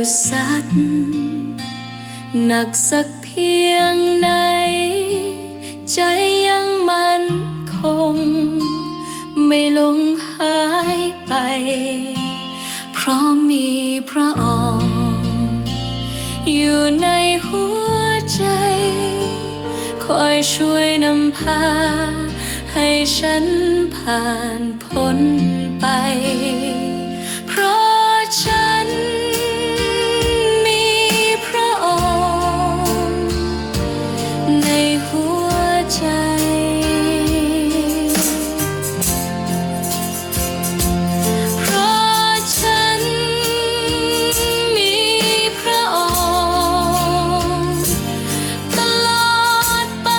สัตย์หนักสักเพียงไหนใจยังมั่นคงไม่ลงหายไปเพราะมีพระองค์อยู่ในหัวใจคอยช่วยนำพาให้ฉันผ่านพ้นไปเพราะฉันมีพระองค์ในหัวใจเพราะฉันมีพระองค์ตลอดไป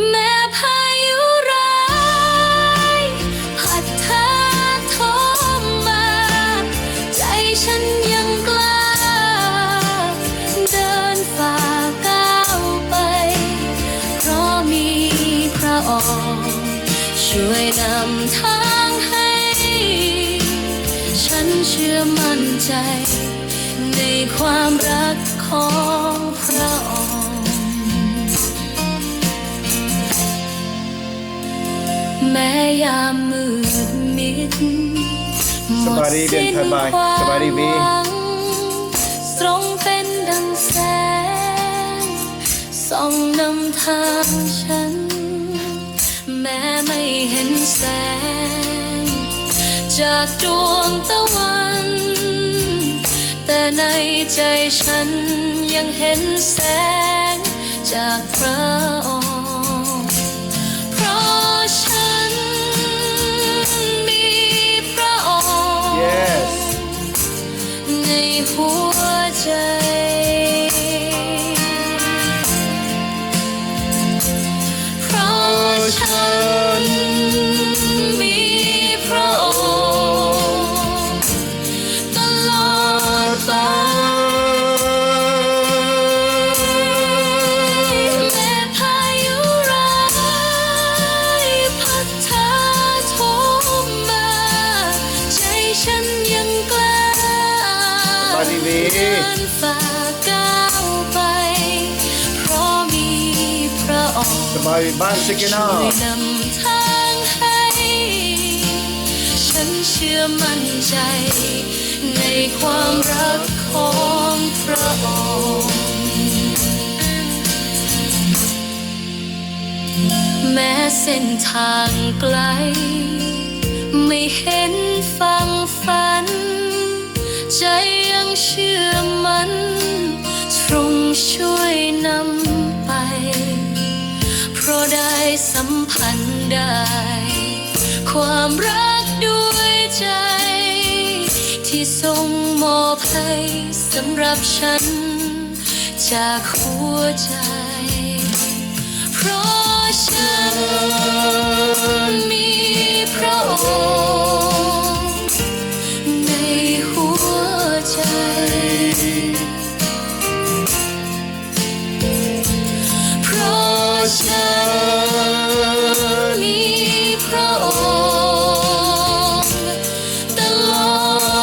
แม้พายุร้ายพัดถาโถมมาใจฉันยังกล้าเดินฝ่าก้าวไปเพราะมีพระองค์ช่วยนำทางให้ฉันเชื่อมั่นใจในความรักของพระองค์แม้ยามมืดมิดหมดสิ้นความหวังทรงเป็นดังแสงส่องนำทางฉันแม้ไม่เห็นแสงจากดวงตะวันแต่ในใจฉันยังเห็นแสงจากพระองค์เพราะฉันมีพระองค์ Yes ในหัวใจเพราะฉันมีพระองค์ตลอดไปแม้พายุร้ายพัดถาโถมมาใจฉันยังกล้า สบายดีบี เดินฝ่าก้าวไปเพราะมีพระองค์ สบายบ้านสิกินา ช่วยนำทางให้ฉันเชื่อมั่นใจในความรักของพระองค์แม้เส้นทางไกลไม่เห็นฝั่งฝันใจยังเชื่อมันทรงช่วยนำไปเพราะได้สัมพันธ์ได้ความรักด้วยใจที่ทรงมอบให้สำหรับฉันจากหัวใจเพราะฉันมีพระองค์ในหัวใจเพราะฉันมีพระองค์ตลอ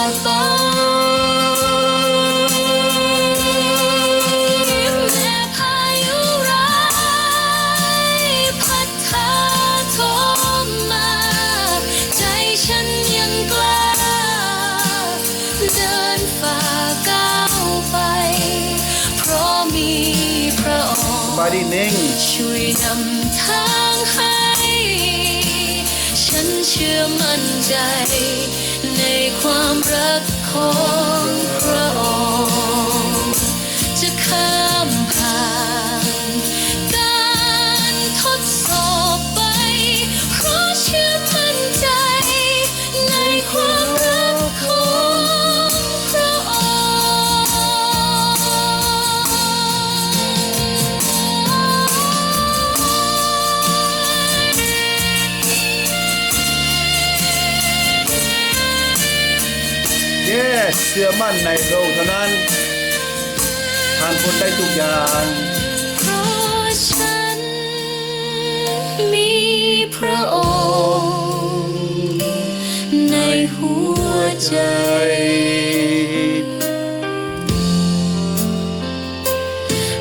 ดไปแม้พายุร้ายพัดถาโถมมาใจฉันยังกล้าเดินฝ่าก้าวไปเพราะมีพระองค์ สบายดีนิ่ง ช่วยนำทางให้ฉันเชื่อมั่นใจในความรักของพระองค์จะข้ามผ่านการทดสอบไปเพราะเชื่อมั่นใจในความรักของพระองค์ Yes เชื่อมั่นในพระองค์เท่านั้นผ่านพ้นได้ทุกอย่าง เพราะฉันมีพระองค์ในหั ใจ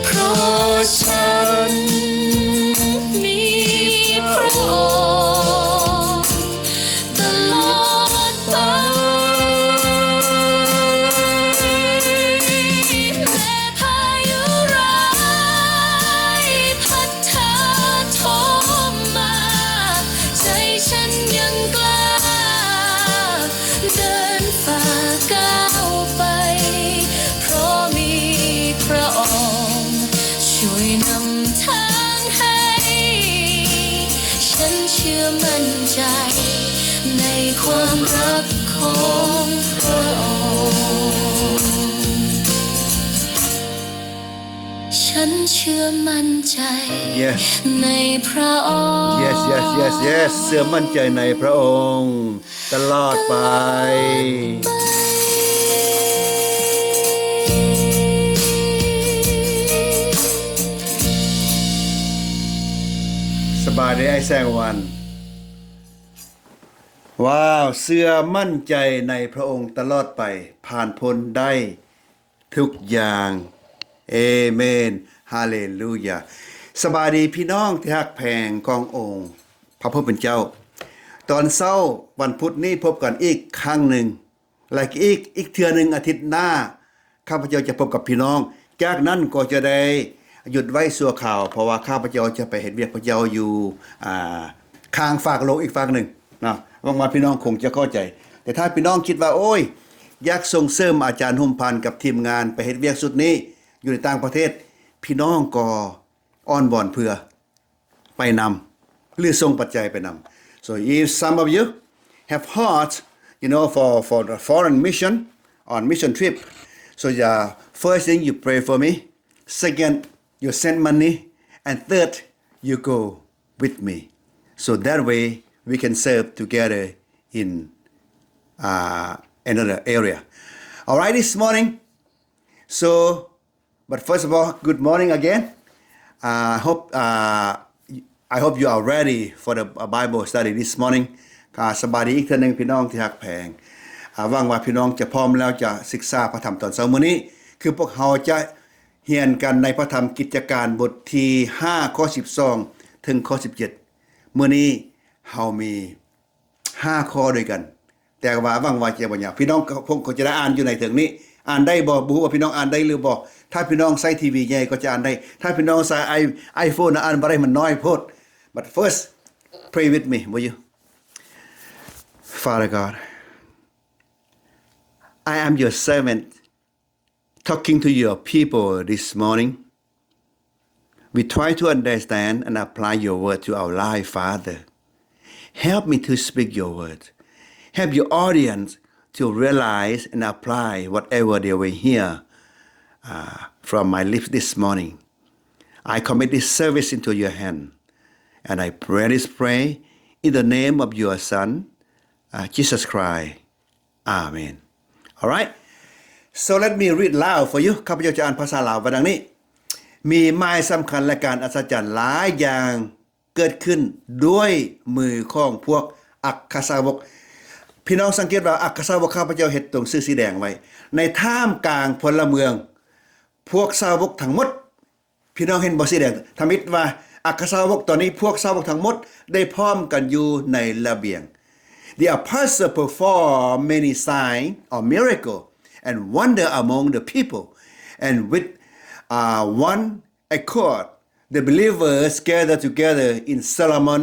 เพราะฉันมีพระองค์ตลอดไปแม้พายุร้ายพัดถาโถมมาใจฉันยังกล้าเดินฝ่าก้าวไปเพราะมีพระองค์ช่วยนำทางให้ฉันเชื่อมั่นใจในความรักของพระองค์ฉันเชื่อมั่นใจ Yes ในพระองค์ Yes yes yes yes เชื่อมั่นใจในพระองค์ตลอดไปสบายดีไอ้แสงวันว้าวเชื่อมั่นใจในพระองค์ตลอดไปผ่านพ้นได้ทุกอย่างเอเมนฮาเลลูยาสบายดีพี่น้องที่ฮักแพงขององค์พระผู้เป็นเจ้าตอนเช้าวันพุธนี้พบกันอีกครั้งหนึ่งและอีกเทื่อนึงอาทิตย์หน้าข้าพเจ้าจะพบกับพี่น้องจากนั้นก็จะได้หยุดไว้ชั่วคราวเพราะว่าข้าพเจ้าจะไปเฮ็ดเวียกพระเจ้าอยู่ข้างฝากโลกอีกฝั่งหนึ่งนะว่าพี่น้องคงจะเข้าใจแต่ถ้าพี่น้องคิดว่าโอ้ยอยากส่งเสริมอาจารย์หุ่มพันธ์กับทีมงานไปเฮ็ดเวียกสุดนี้อยู่ในต่างประเทศพี่น้องก็อ้อนวอนเพื่อไปนำหรือส่งปัจจัยไปนำ so if some of you have heart for the foreign mission on mission trip so first thing you pray for me second you send money and third you go with me so that way we can serve together in another area alright this morning so but first of all good morning again I hope you are ready for the Bible study this morning สบายดีอีกเทื่อนึงพี่น้องที่ฮักแพงหวังว่าพี่น้องจะพร้อมแล้วจะศึกษาพระธรรมตอนเช้ามื้อนี้คือพวกเราจะเรียนกันในพระธรรมกิจการบทที่5ข้อ12ถึงข้อ17มื้อนี้เฮามี5ข้อด้วยกันแต่ว่าหวังว่าจะบ่ยากพี่น้องผมก็จะได้อ่านอยู่ในถึงนี้อ่านได้บ่รู้ว่าพี่น้องอ่านได้หรือบ่ถ้าพี่น้องใช้ทีวีใหญ่ก็จะอ่านได้ถ้าพี่น้องใช้iPhone อ่านบ่ได้มันน้อยโพด but first pray with me will you Father God I am your servant talking to your people this morning we try to understand and apply your word to our life Father help me to speak your word help your audience to realize and apply whatever they will hear from my lips this morning. I commit this service into your hand, and I pray this prayer in the name of your Son, Jesus Christ. Amen. All right? So let me read loud for you. ข้าพเจ้าจะอ่านภาษาลาวไว้ดังนี้ มีหมายสำคัญและการอัศจรรย์หลายอย่างเกิดขึ้นด้วยมือของพวกอัครสาวกพี่น้องสังเกตว่าอัครสาวกข้าพเจ้าเฮ็ดตรงสีแดงไว้ในท่ามกลางพลเมืองพวกสาวกทั้งหมดพี่น้องเห็นบ่สีแดงทำมิตว่าอัครสาวกตอนนี้พวกสาวกทั้งหมดได้พร้อมกันอยู่ในระเบียง The apostle performed many signs or miracle and wonder among the people and with one accord the believers gathered together in Solomon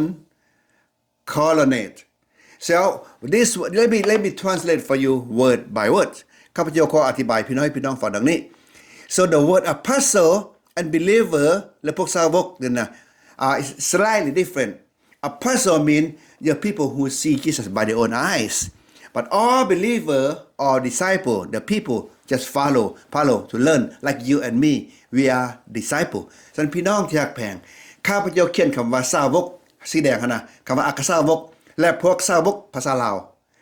colonnade So this let me translate for you word by word ข้าพเจ้าขออธิบายพี่น้องฟังดังนี้ So the word apostle and believer และพวกสาวกนั่นน่ะis slightly different. Apostle mean the people who see Jesus by their own eyes. But all believer or disciple, the people just follow to learn like you and me. We are disciple. ฉะนั้นพี่น้องที่รักแพงข้าพเจ้าเขียนคำว่าสาวกสีแดงหั่นน่ะคำว่าอัครสาวกและพวกสาวกภาษาลาว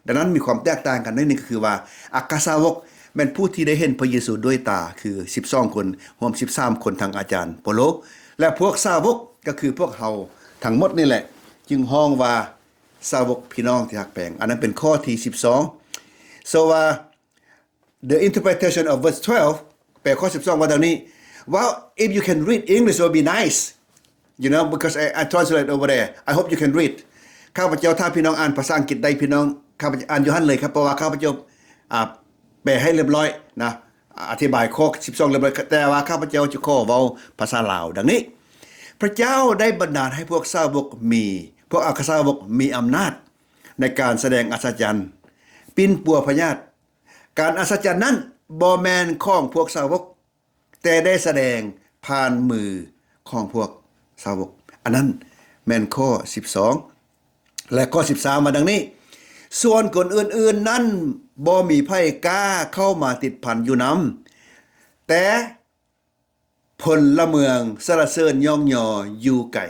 ดังนั้นมีความแตกต่างกันนิดนึงก็คือว่าอัครสาวกแม่นผู้ที่ได้เห็นพระเยซูด้วยตาคือ12คนรวม13คนทางอาจารย์โปโลและพวกสาวกก็คือพวกเฮาทั้งหมดนี่แหละจึงฮ้องว่าสาวกพี่น้องที่ฮักแพงอันนั้นเป็นข้อที่ so the interpretation of verse 12 แปลข้อ12ว่าดังนี้ well if you can read English it would be nice you know because I translate over there I hope you can read ข้าพเจ้าถ้าพี่น้องอ่านภาษาอังกฤษได้พี่น้องข้าพเจ้าอ่านอยู่หั่นเลยครับเพราะว่าข้าพเจ้าแปลให้เรียบร้อยนะอธิบายข้อ12เรียบร้อยแต่ว่าข้าพเจ้าจะขอเว้าภาษาลาวดังนี้พระเจ้าได้บันดาลให้พวกสาวกพวกอัครสาวกมีอำนาจในการแสดงอัศจรรย์ปิ้นปัวพญาติการอัศจรรย์นั้นบ่แม่นของพวกสาวกแต่ได้แสดงผ่านมือของพวกสาวกอันนั้นแม่นข้อ12และข้อ13มาดังนี้ส่วนคนอื่นๆนั้นบ่มีไผกล้าเข้ามาติดพันอยู่นำแต่พลเมืองสรรเสริญย่องยออยู่ไกล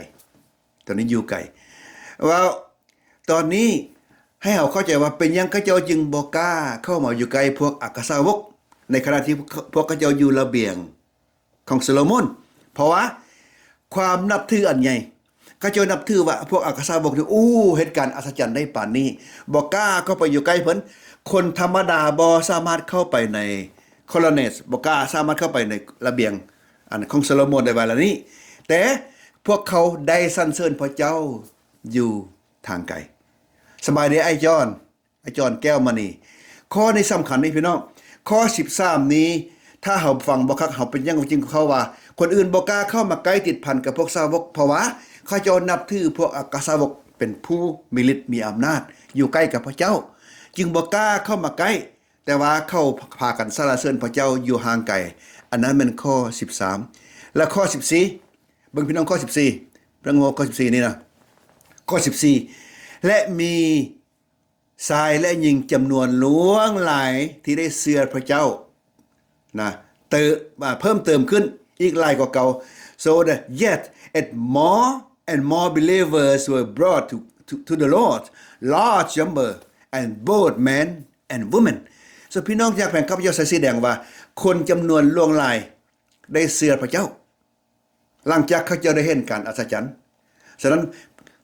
ตอนนี้อยู่ไกลว่าตอนนี้ให้เราเข้าใจว่าเป็นยังเขาเจ้าจึงบ่กล้าเข้ามาอยู่ใกล้พวกอัครสาวกในขณะที่พวกเขาเจ้าอยู่ระเบียงของโซโลมอนเพราะว่าความนับถืออันใหญ่เขาเจ้านับถือว่าพวกอัครสาวกนี่เหตุการณ์อัศจรรย์ได้ปานนี้บ่กล้าเข้าไปอยู่ใกล้เพิ่นคนธรรมดาบ่สามารถเข้าไปในโคโลเนสบ่กล้าสามารถเข้าไปในระเบียงอันของโซโลมอนได้ว่าละนี้แต่พวกเขาได้สรรเสริญพระเจ้าอยู่ทางไกลสบายดีไอ้จอนแก้วมณีข้อนี้สำคัญนี่พี่น้องข้อ13นี้ถ้าเฮาฟังบ่คักเฮาเป็นยังจริงเขาว่าคนอื่นบ่กล้าเข้ามาใกล้ติดพันกับพวกสาวกเพราะว่าเขาเจ้านับถือพวกอัครสาวกเป็นผู้มีฤทธิ์มีอำนาจอยู่ใกล้กับพระเจ้าจึงบ่กล้าเข้ามาใกล้แต่ว่าเข้าพากันสรรเสริญพระเจ้าอยู่ห่างไกลอันนั้นเป็นข้อ13และข้อ14เบิ่งพี่น้องข้อ14เรื่องข้อ14นี่นะข้อ14และมีชายและหญิงจำนวนหลวงหลายที่ได้เชื่อพระเจ้านะเพิ่มเติมขึ้นอีกหลายกว่าเก่า so that yet more and more believers were brought to the Lord large number and both men and women so พี่น้องอยากแผ่นข้าพเจ้าใส่สีแดงว่าคนจำนวนหลวงหลายได้เชื่อพระเจ้าหลังจากเขาเจ้าได้เห็นการอัศจรรย์ฉะนั้น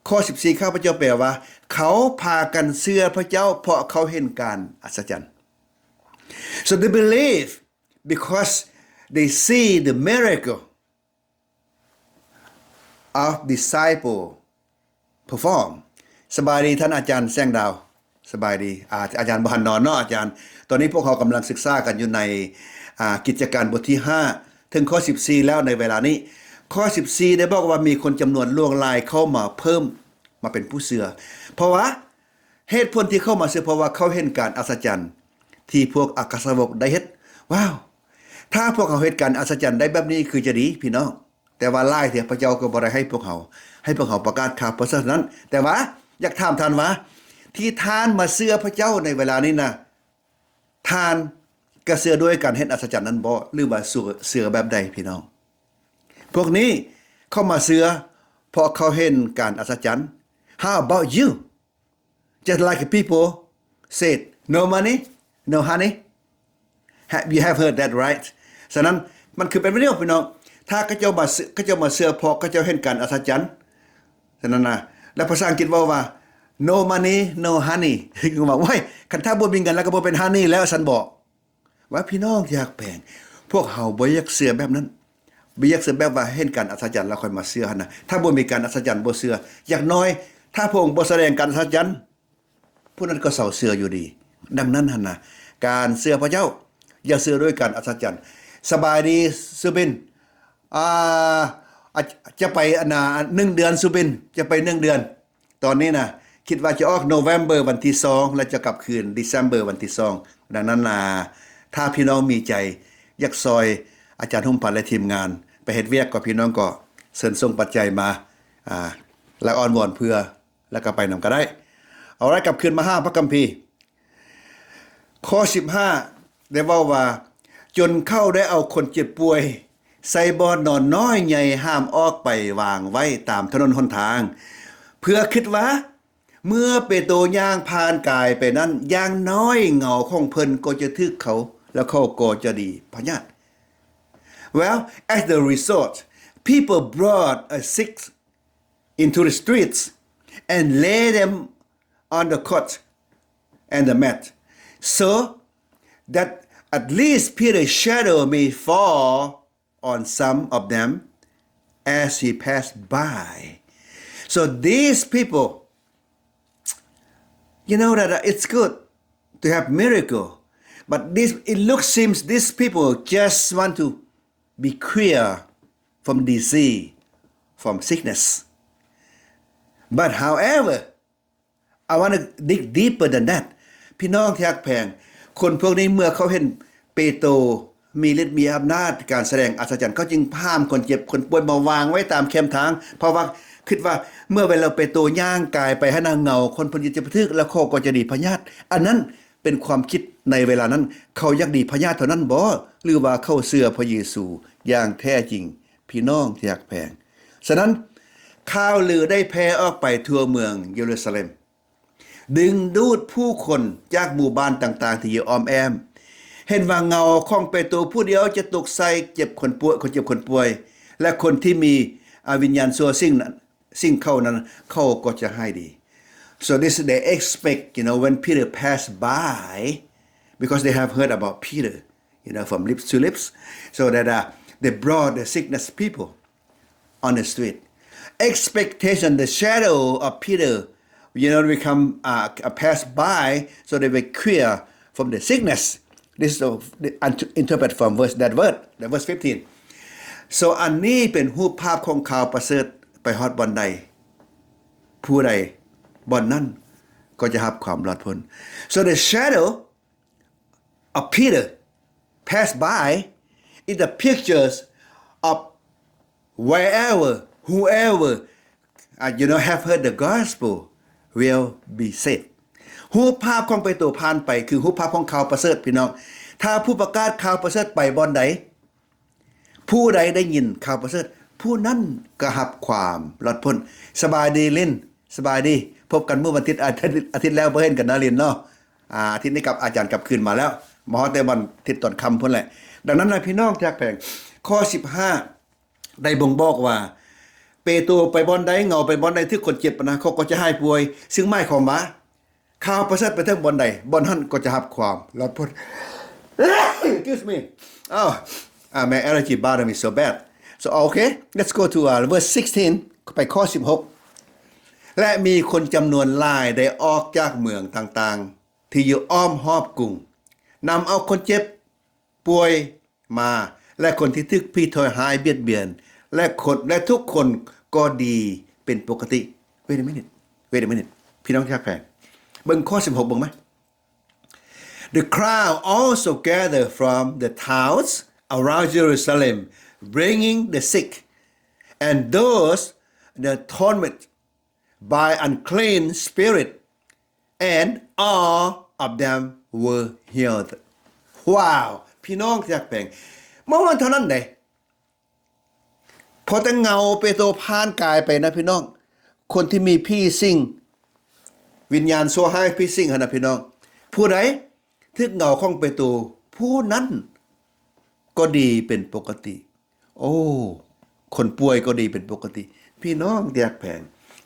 ข้อ14ข้าพเจ้าแปลว่าเขาพากันเชื่อพระเจ้าเพราะเขาเห็นการอัศจรรย์ so they believe because they see the miracle of disciple perform สบายดีท่านอาจารย์แสงดาวสบายดีอาจารย์บ่ทันนอนเนาะอาจารย์ตอนนี้พวกเขากำลังศึกษากันอยู่ในกิจการบทที่5ถึงข้อ14แล้วในเวลานี้ข้อ14ได้บอกว่ามีคนจำนวนล่วงลายเข้ามาเพิ่มมาเป็นผู้เชื่อเพราะว่าเหตุผลที่เข้ามาเชื่อเพราะว่าเขาเห็นการอัศจรรย์ที่พวกอัครสาวกได้เฮ็ดว้าวถ้าพวกเขาเฮ็ดการอัศจรรย์ได้แบบนี้คือจะดีพี่น้องแต่ว่าหลายเที่ยพระเจ้าก็บ่ได้ให้พวกเขาประกาศข่าวเพราะฉะนั้นแต่ว่าอยากถามท่านว่าที่ท่านมาเชื่อพระเจ้าในเวลานี้นะท่านก็เชื่อด้วยการเฮ็ดอัศจรรย์นั้นบ่หรือว่าเชื่อแบบใดพี่น้องพวกนี้เข้ามาเชื่อเพราะเขาเห็นการอัศจรรย์ How about you just like people said no money no honey you have heard that right ฉะนั้นมันคือเป็นไปได้พี่น้องถ้าเขาเจ้ามาเชื่อเพราะเขาเจ้าเห็นการอัศจรรย์ฉะนั้นนะแล้วภาษาอังกฤษว่า no money no honey คือว่าว้ยคันถ้าบ่มีเงินแล้วก็บ่เป็น honey แล้วฉันบอกว่าพี่น้องอยากแปลงพวกเฮาบ่อยากเชื่อแบบนั้นบ่อยากเชื่อแบบว่าเห็นการอัศจรรย์แล้วค่อยมาเชื่อหั่นน่ะถ้าบ่มีการอัศจรรย์บ่เชื่ออย่างน้อยถ้าพระองค์บ่แสดงการอัศจรรย์ผู้นั้นก็เศร้าเชื่ออยู่ดีดังนั้นหั่นน่ะการเชื่อพระเจ้าอย่าเชื่อด้วยการอัศจรรย์สบายดีสุบินจะไป1เดือนสุบินจะไป1เดือนตอนนี้นะคิดว่าจะออกโนเวมเบอร์วันที่2และจะกลับคืน December วันที่2ดังนั้นถ้าพี่น้องมีใจอยากซอยอาจารย์หุ่มพันธ์และทีมงานไปเฮ็ดเวียกกับพี่น้องก็เชิญส่งปัจจัยมาและอ้อนวอนเพื่อแล้วก็ไปนำก็ได้เอาละกลับคืนมา5พระคัมภีร์ข้อ15ได้ว่าจนเข้าได้เอาคนเจ็บป่วยใส่บ่อนอนน้อยใหญ่ห้ามออกไปวางไว้ตามถนนหนทางเพื่อคิดว่าเมื่อเปโตรย่างผ่านกายไปนั้นอย่างน้อยเงาของเพิ่นก็จะทึกเขาแล้วเขาก็จะดีพะญาติ Well as the result people brought a sick into the streets and lay them on the cot and the mat so that at least Peter's shadow may fall on some of them as he passed by. So these people, you know that it's good to have miracle, but seems these people just want to be clear from disease, from sickness. But however, I want to dig deeper than that. พี่น้องที่รักแพงคนพวกนี้เมื่อเขาเห็นเปโตรมีฤทธิ์มีอำนาจการแสดงอัศจรรย์เขาจึงพามคนเจ็บคนป่วยมาวางไว้ตามแคมทางเพราะว่าคิดว่าเมื่อเวลาเปโตรย่างกายไปให้นางเงาคนพ้นจะทึกแล้วเขาก็จะดีพยาธิอันนั้นเป็นความคิดในเวลานั้นเขาอยากดีพยาธิเท่านั้นบ่หรือว่าเขาเชื่อพระเยซูอย่างแท้จริงพี่น้องที่รักแพงฉะนั้นข่าวลือได้แพร่ออกไปทั่วเมืองเยรูซาเล็มดึงดูดผู้คนจากหมู่บ้านต่างๆที่อยู่อ้อมแอมเห็นว่าเงาของเปโตรผู้เดียวจะตกใส่เจ็บคนป่วยและคนที่มีวิญญาณชั่วสิ่งเข้านั้นเขาก็จะให้ดี so this they expect when Peter passed by because they have heard about Peter from lips to lips so that they brought the sickness people on the street expectation the shadow of Peter become pass by so they were clear from the sickness this is interpret from verse 15 so อันนี้เป็นรูปภาพของข่าวประเสริฐไปฮอดบ่อนใดผู้ใดบ่อนนั้นก็จะรับความรอดพ้น so the shadow of Peter pass by is the pictures of wherever whoever have heard the gospel will be saved รูปภาพของเปโตรผ่านไปคือรูปภาพของข่าวประเสริฐพี่น้องถ้าผู้ประกาศข่าวประเสริฐไปบ่อนใดผู้ใดได้ยินข่าวประเสริฐผู้นั้นก็รับความรอดพ้นสบายดีลินสบายดีพบกันเมื่อวันอาทิตย์แล้วบ่เห็นกันนะลินเนาะอาทิตย์นี้กับอาจารย์กลับคืนมาแล้วมาฮอดแต่วันอาทิตย์ตอนค่ำพุ่นแหละดังนั้นนะพี่น้องที่รักแพงข้อ15ได้บ่งบอกว่าเปโตรไปบ่อนใดเงาไปบ่อนใดที่คนเจ็บนะเขาก็จะหายป่วยซึ่งหมายความว่าข่าวประเสริฐไปถึงบ่อนใดบ่อนนั้นก็จะรับความรอดพ้น Excuse me my allergy bother me so bad so okay let's go to verse 16 ไปข้อ16และมีคนจำนวนหลายได้ออกจากเมืองต่างๆที่อยู่อ้อมรอบกรุงนำเอาคนเจ็บป่วยมาและคนที่ทึกพี่ถอยหายเบียดเบียนและทุกคนก็ดีเป็นปกติ wait a minute พี่น้องชักแพงเบิ่งข้อ16เบิ่งมั้ย The crowd also gathered from the towns around Jerusalem bringing the sick and those that tormented by unclean spirit and all of them were healed ว้าวพี่น้องชักแพงเมื่อวันเท่านั้นได้พอแต่เงาเปโตรผ่านกายไปนะพี่น้องคนที่มีพี่สิ่งวิญญาณชั่วให้พี่สิ่งนะพี่น้องผู้ใดทึกเงาของเปโตรผู้นั้นก็ดีเป็นปกติโอ้คนป่วยก็ดีเป็นปกติพี่น้องที่รักแพง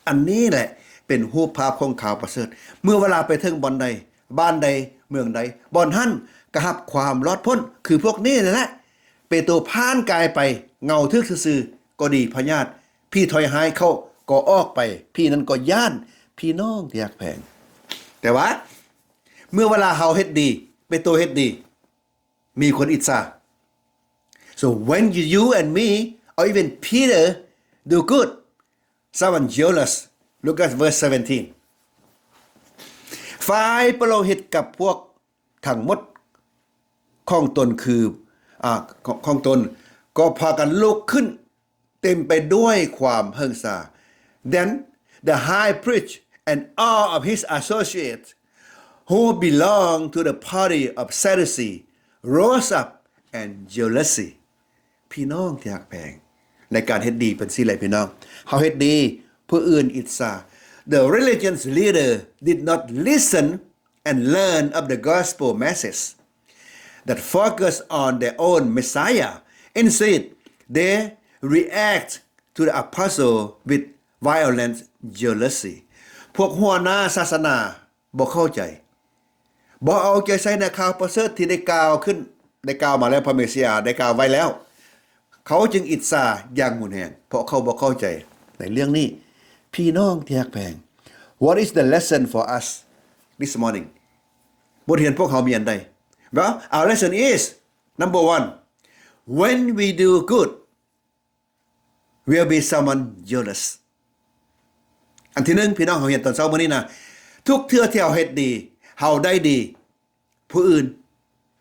อันนี้แหละเป็นรูปภาพของข่าวประเสริฐเมื่อเวลาไปถึงบ่อนใดบ้านใดเมืองใดบ่อนหั่นก็รับความรอดพ้นคือพวกนี้นั่นแหละเปโตรผ่านกายไปเงาทึกซื่อๆก็ดีพญาติพี่ถอยหายเข้าก็ออกไปพี่นั้นก็ย่านพี่น้องที่รักแพงแต่ว่าเมื่อเวลาเฮาเฮ็ดดีเปโตรเฮ็ดดีมีคนอิจฉา so when you and me or even Peter do good someone jealous look at verse 17ฝ่ายปโลหิตกับพวกทั้งหมดของตนคือของตนก็พากันลุกขึ้นเต็มไปด้วยความเฮิงซา then the high priest and all of his associates who belong to the party of Sadducee rose up and jealousy พี่น้องที่รักแพงในการเฮ็ดดีเป็นสิไหลพี่น้องเฮาเฮ็ดดีผู้อื่นอิจฉา The religious leader did not listen and learn of the gospel message that focus on their own Messiah. Instead, they react to the apostle with violent jealousy. พวกหัวหน้าศาสนาบ่เข้าใจ บ่เอาใจใส่ในข่าวประเสริฐที่ได้กล่าวขึ้นได้กล่าวมาแล้วพระเมสสิยาได้กล่าวไว้แล้วเขาจึงอิจฉาอย่างหุนแหงเพราะเขาบ่เข้าใจในเรื่องนี้พี่น้องที่รักแพง What is the lesson for us this morning บทเรียนพวกเขามีอันใด Well our lesson is number 1 when we do good will be someone jealous อันที่1พี่น้องเขาเห็นตอนเช้ามื้อนี้นะทุกเทื่อที่เฮาเฮ็ดดีเฮาได้ดีผู้อื่น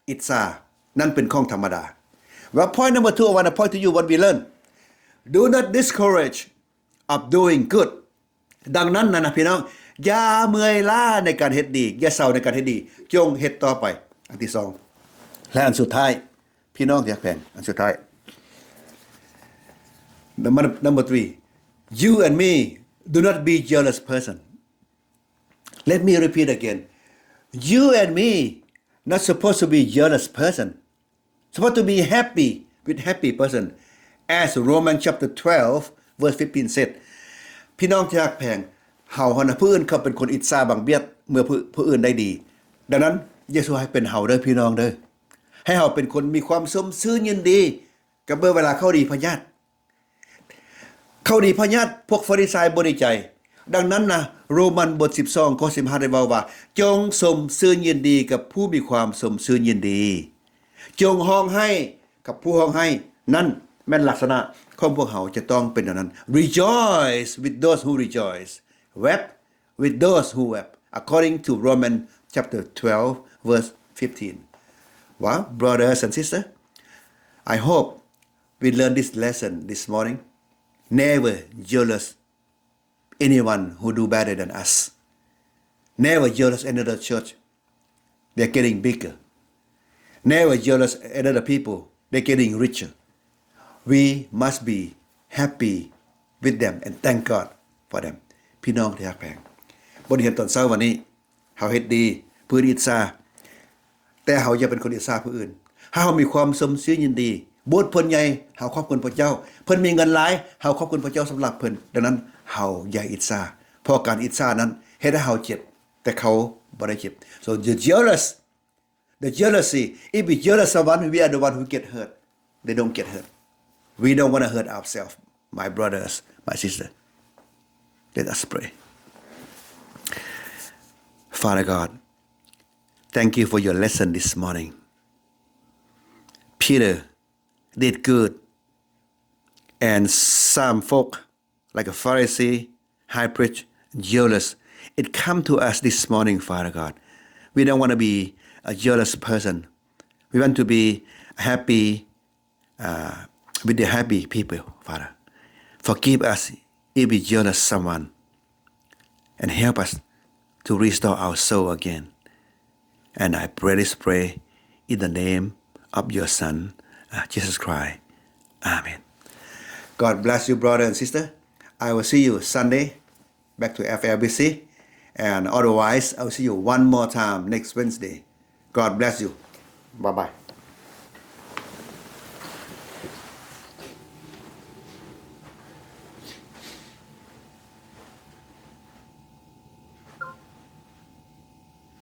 อิจฉานั่นเป็นของธรรมดา Well point number 2 I want to point to you what we learn do not discourage of doing good ดังนั้นนะพี่น้องอย่าเมื่อยล้าในการเฮ็ดดีอย่าเศร้าในการเฮ็ดดีจงเฮ็ดต่อไปอันที่2และอันสุดท้ายพี่น้องที่รักแพงอันสุดท้าย number 3 you and me do not be jealous person let me repeat again you and me not supposed to be jealous person supposed to be happy with happy person as Romans chapter 12 verse 15 said พี่น้องที่รักแพงเฮานะผู้อื่นเขาเป็นคนอิจฉาบังเบียดเมื่อผู้อื่นได้ดีดังนั้นเยซูให้เป็นเฮาเด้อพี่น้องเด้อให้เฮาเป็นคนมีความสมซื่นยินดีกับเมื่อเวลาเขาดีพญาติเขาดีพญาติพวกฟาริสัยบ่ดีใจดังนั้นนะโรมันบท12ข้อ15ได้เว้าว่าจงสมซื่นยินดีกับผู้มีความสมซื่นยินดีจงร้องไห้กับผู้ร้องไห้นั่นแม่นลักษณะของพวกเขาจะต้องเป็นอย่างนั้น Rejoice with those who rejoice weep with those who weep according to Romans chapter 12 verse 15 Well brothers and sisters I hope we learn this lesson this morning never jealous anyone who do better than us never jealous another church they're getting bigger never jealous another people they're getting richer we must be happy with them and thank God for them พี่น้องที่รักแพงบทเรียนตอนเช้าวันนี้เฮาเฮ็ดดีผู้อื่นอิจฉาแต่เฮาอย่าเป็นคนอิจฉาผู้อื่นเฮามีความสมซื่นยินดีบุตรเพิ่นใหญ่เฮาขอบคุณพระเจ้าเพิ่นมีเงินหลายเฮาขอบคุณพระเจ้าสำหรับเพิ่นดังนั้นเฮาอย่าอิจฉาเพราะการอิจฉานั้นเฮ็ดให้เฮาเจ็บแต่เขาบ่ได้เจ็บ so the jealousy if we jealous someone we are the one who get hurt they don't get hurt we don't want to hurt ourselves my brothers my sister let us pray Father God thank you for your lesson this morning Peter did good and some folk like a Pharisee high priest jealous it come to us this morning Father God we don't want to be a jealous person we want to be happy with the happy people Father forgive us if we jealous someone and help us to restore our soul again and I pray this in the name of your son Jesus Christ Amen God bless you brother and sister I will see you Sunday back to FLBC and otherwise I will see you one more time next Wednesday God bless you bye bye